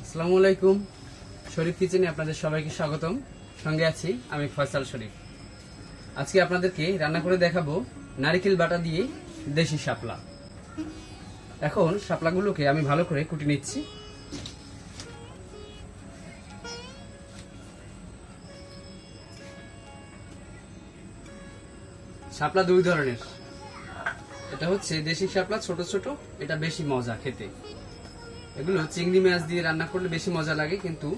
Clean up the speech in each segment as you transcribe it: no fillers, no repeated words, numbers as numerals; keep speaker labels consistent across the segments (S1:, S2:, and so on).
S1: আসসালামু আলাইকুম। শরীফ কিচেনে আপনাদের সবাইকে স্বাগতম। সঙ্গে আছি আমি ফয়সাল শরীফ। আজকে আপনাদেরকে রান্না করে দেখাবো নারকেল বাটা দিয়ে দেশি শাপলা। এখন শাপলাগুলোকে আমি ভালো করে কুটে নিচ্ছি। শাপলা দুই ধরনের, এটা হচ্ছে দেশি শাপলা ছোট ছোট, এটা বেশি মজা খেতে। এগুলো চিংড়ি মাছ দিয়ে রান্না করলে বেশি মজা লাগে, কিন্তু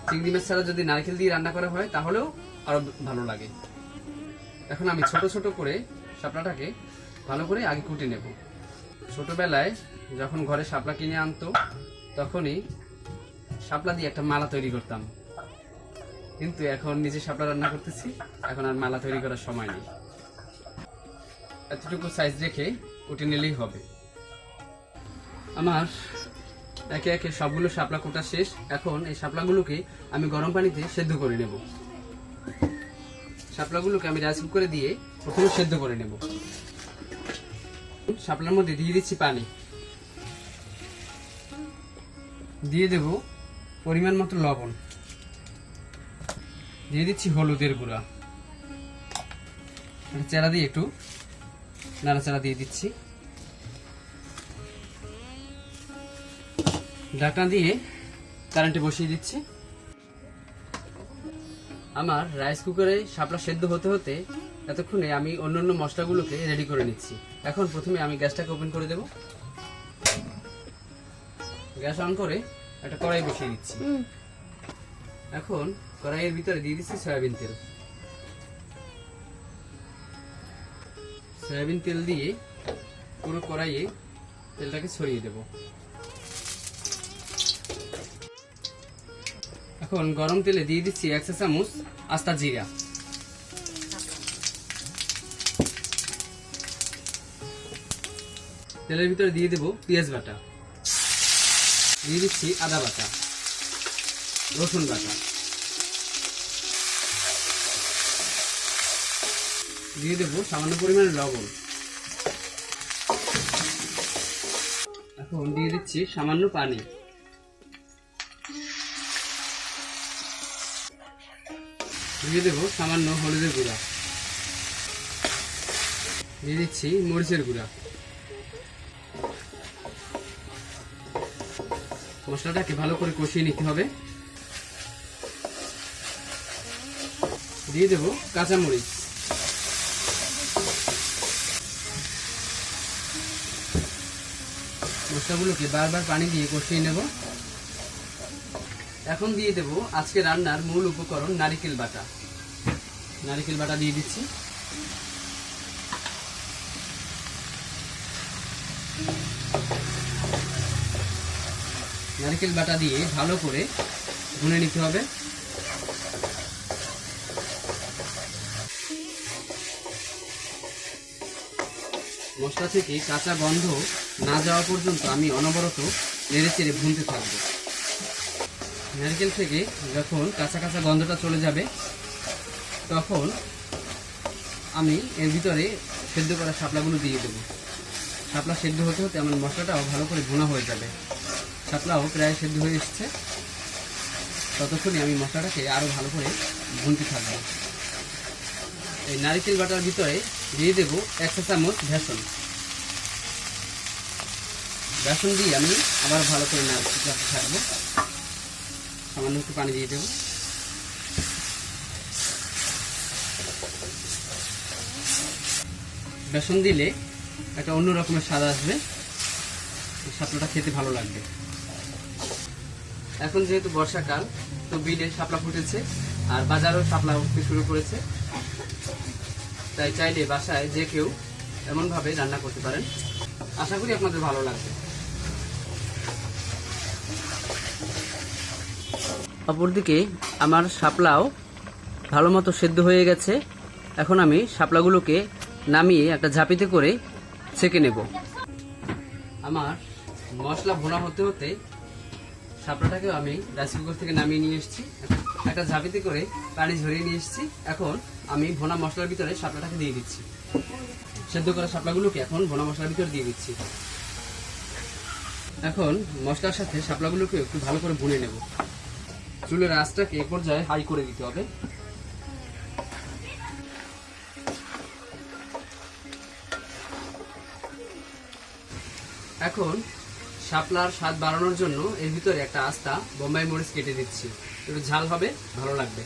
S1: চিংড়ি মাছ ছাড়া যদি নারকেল দিয়ে রান্না করা হয় তাহলেও আরো ভালো লাগে। এখন আমি ছোট ছোট করে শাপলাটাকে ভালো করে আগে কুটে নেব। ছোটবেলায় যখন ঘরে শাপলা কিনে আনতো তখনই শাপলা দিয়ে একটা মালা তৈরি করতাম, কিন্তু এখন নিজে শাপলা রান্না করতেছি, এখন আর মালা তৈরি করার সময় নেই। এতটুকু সাইজ রেখে কুটে নিলেই হবে। আমার একে একে সবগুলো শাপলা কোটা শেষ। এখন এই শাপলাগুলোকে আমি গরম পানিতে সেদ্ধ করে নেব। শাপলাগুলোকে আমি রাইস কুকারে দিয়ে প্রথমে সেদ্ধ করে নেব। শাপলার মধ্যে দিয়ে দিচ্ছি পানি, দিয়ে দেব পরিমাণ মতো লবণ, দিয়ে দিচ্ছি হলুদের গুঁড়া, চেরা দিয়ে একটু নাড়াচাড়া দিয়ে দিচ্ছি। ঢাকনা দিয়ে কারেন্টে বসিয়ে দিচ্ছি। আমার রাইস কুকারে শাপলা সেদ্ধ হতে হতে এতক্ষণে আমি অন্যান্য মশলাগুলোকে রেডি করে নিচ্ছি। এখন প্রথমে আমি গ্যাসটাকে ওপেন করে দেব। গ্যাস অন করে একটা কড়াই বসিয়ে দিচ্ছি। এখন কড়াইয়ের ভিতরে দিয়ে দিচ্ছি সয়াবিন তেল। সয়াবিন তেল দিয়ে পুরো কড়াইয়ে তেলটাকে ছড়িয়ে দেব। এখন গরম তেলে দিয়ে দিচ্ছি 1 চা চামচ আস্তা জিরা, তেলের ভিতরে দিয়ে দেব পেঁয়াজ বাটা, দিয়ে দিচ্ছি আদা বাটা, রসুন বাটা, দিয়ে দেব সামান্য পরিমাণে লবণ। এখন দিয়ে দিচ্ছি সামান্য পানি, দিয়ে দেবো সামান্য হলুদের গুঁড়া, দিয়ে দিচ্ছি মরিচের গুঁড়া। মশলাটাকে ভালো করে কষিয়ে নিতে হবে। দিয়ে দেবো কাঁচামরিচ, মশলাগুলোকে বারবার পানি দিয়ে কষিয়ে নেব। এখন দিয়ে দেব আজকে রান্নার মূল উপকরণ নারকেল বাটা। নারকেল বাটা দিয়ে দিচ্ছি। নারকেল বাটা দিয়ে ভালো করে ভুনে নিতে হবে। মশলা থেকে কাঁচা গন্ধ না যাওয়া পর্যন্ত আমি অনবরত নেড়ে চেড়ে ভুনতে থাকব। নারকেল থেকে যখন কাঁচা কাঁচা গন্ধটা চলে যাবে তখন আমি এর ভিতরে সেদ্ধ করা শাপলাগুলো দিয়ে দেবো। শাপলা সেদ্ধ হতে হতে আমার মশলাটাও ভালো করে ভুনা হয়ে যাবে। শাপলাও প্রায় সেদ্ধ হয়ে এসছে, ততক্ষণে আমি মশলাটাকে আরও ভালো করে ভুনতে থাকবো। এই নারকেল বাটার ভিতরে দিয়ে দেব 1 চা চামচ বেসন। বেসন দিয়ে আমি আবার ভালো করে নাড়তে থাকবো। সামান্য একটু পানি দিয়ে দেব। বেসন দিলে একটা অন্য রকমের স্বাদ আসবে, শাপলাটা খেতে ভালো লাগবে। এখন যেহেতু বর্ষাকাল, তো বিলে শাপলা ফুটেছে আর বাজারেও শাপলা উঠতে শুরু করেছে, তাই চাইলে বাসায় যে কেউ এমনভাবে রান্না করতে পারেন। আশা করি আপনাদের ভালো লাগবে। অপরদিকে আমার শাপলাও ভালো মতো সেদ্ধ হয়ে গেছে। এখন আমি শাপলাগুলোকে নামিয়ে একটা ঝাঁপিতে করে ছেঁকে নেব। আমার মশলা ভুনা হতে হতে শাপলাটাকেও আমি রাইস কুকার থেকে নামিয়ে নিয়ে এসেছি। একটা ঝাঁপিতে করে পানি ঝরিয়ে নিয়ে এসেছি। এখন আমি ভুনা মশলার ভিতরে শাপলাটাকে দিয়ে দিচ্ছি। সেদ্ধ করা শাপলাগুলোকে এখন ভুনা মশলার ভিতরে দিয়ে দিচ্ছি। এখন মশলার সাথে শাপলাগুলোকে একটু ভালো করে ভুনে নেব। চুলের আঁচটাকে এ পর্যায়ে হাই করে দিতে হবে। এখন শাপলার স্বাদ বাড়ানোর জন্য এর ভিতরে একটা আস্তা বোম্বাই মরিচ কেটে দিচ্ছি, একটু ঝাল হবে, ভালো লাগবে।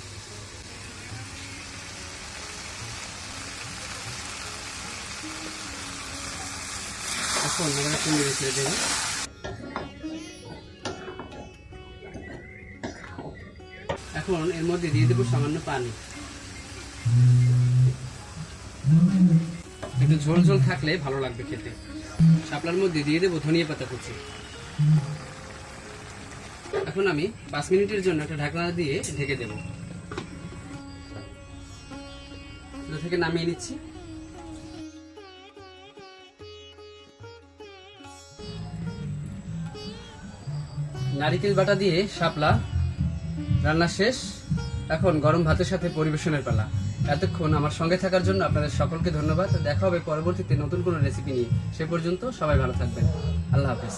S1: এখন আমরা একটু নেড়ে ছেড়ে দেব। এখন এর মধ্যে দিয়ে দেবো সামান্য পানি, একটু ঝোল ঝোল থাকলে ভালো লাগবে খেতে। শাপলার মধ্যে দিয়ে দেবো ধনিয়া পাতা কুচি। এখন আমি 5 মিনিটের জন্য একটা ঢাকনা দিয়ে ঢেকে দেব। চুলা থেকে নামিয়ে নিচ্ছি। নারিকেল বাটা দিয়ে শাপলা রান্না শেষ। এখন গরম ভাতের সাথে পরিবেশনের পালা। এতক্ষণ আমার সঙ্গে থাকার জন্য আপনাদের সকলকে ধন্যবাদ। দেখা হবে পরবর্তীতে নতুন কোনো রেসিপি নিয়ে। সে পর্যন্ত সবাই ভালো থাকবেন। আল্লাহ হাফেজ।